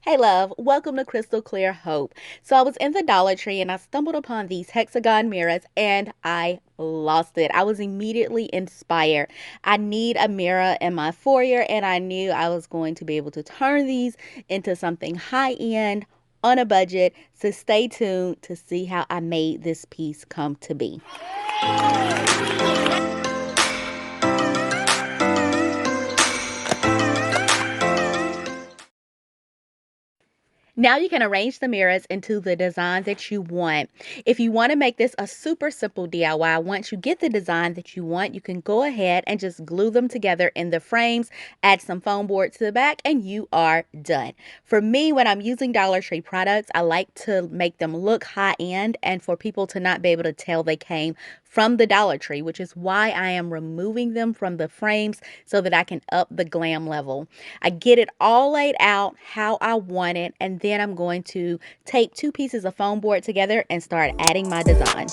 Hey love, welcome to Crystal Clear Hope. So I was in the Dollar Tree and I stumbled upon these Hexagon mirrors and I lost it. I was immediately inspired. I need a mirror in my foyer and I knew I was going to be able to turn these into something high end on a budget. So stay tuned to see how I made this piece come to be. Now you can arrange the mirrors into the design that you want. If you want to make this a super simple DIY, once you get the design that you want, you can go ahead and just glue them together in the frames, add some foam board to the back, and you are done. For me, when I'm using Dollar Tree products, I like to make them look high end and for people to not be able to tell they came from the Dollar Tree, which is why I am removing them from the frames so that I can up the glam level. I get it all laid out how I want it, and then I'm going to tape two pieces of foam board together and start adding my design.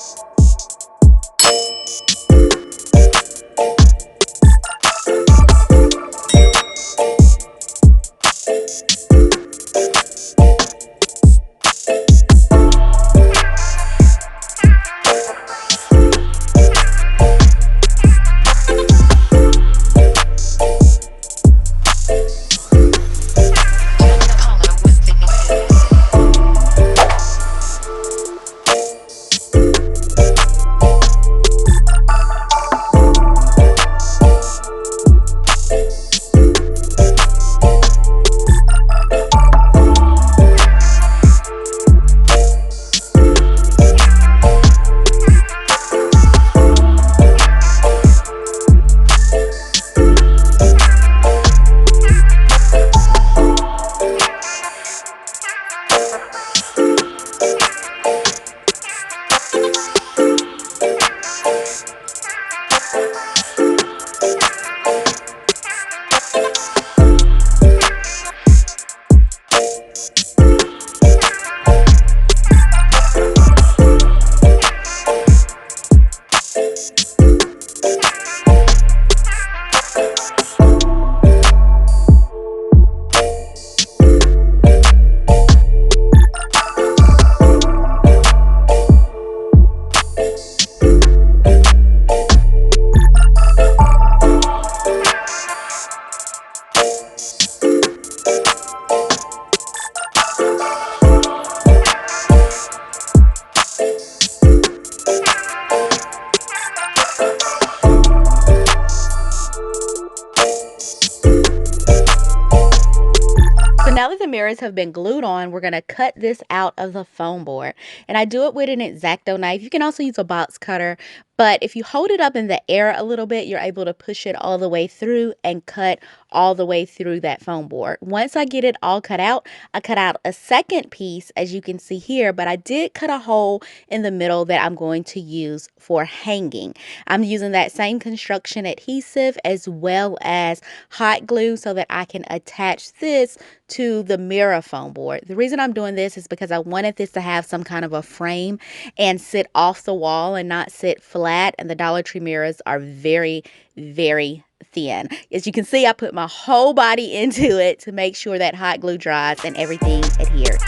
So now that the mirrors have been glued on, we're going to cut this out of the foam board. And I do it with an X-Acto knife. You can also use a box cutter, but if you hold it up in the air a little bit, you're able to push it all the way through and cut all the way through that foam board. Once I get it all cut out, I cut out a second piece, as you can see here, but I did cut a hole in the middle that I'm going to use for hanging. I'm using that same construction adhesive as well as hot glue so that I can attach this to the mirror foam board. The reason I'm doing this is because I wanted this to have some kind of a frame and sit off the wall and not sit flat. And the Dollar Tree mirrors are very, very thin. As you can see, I put my whole body into it to make sure that hot glue dries and everything adheres.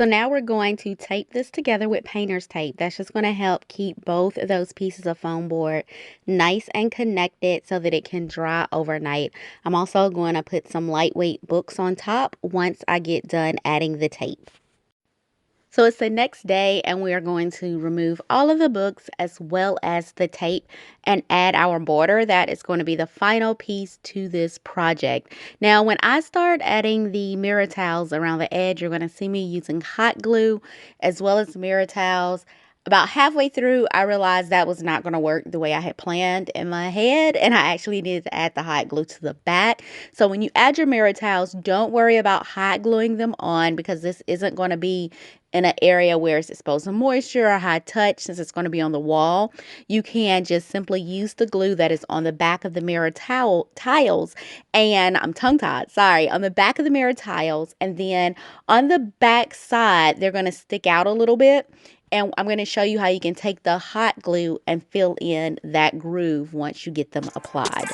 So now we're going to tape this together with painter's tape. That's just going to help keep both of those pieces of foam board nice and connected so that it can dry overnight. I'm also going to put some lightweight books on top once I get done adding the tape. So it's the next day and we are going to remove all of the books as well as the tape and add our border. That is going to be the final piece to this project. Now, when I start adding the mirror towels around the edge, you're going to see me using hot glue as well as mirror towels. About halfway through, I realized that was not going to work the way I had planned in my head, and I actually needed to add the hot glue to the back. So when you add your mirror tiles, don't worry about hot gluing them on, because this isn't going to be in an area where it's exposed to moisture or high touch. Since it's going to be on the wall, you can just simply use the glue that is on the back of the mirror tiles, and I'm tongue-tied, sorry, on the back of the mirror tiles, and then on the back side, they're going to stick out a little bit. And I'm going to show you how you can take the hot glue and fill in that groove once you get them applied.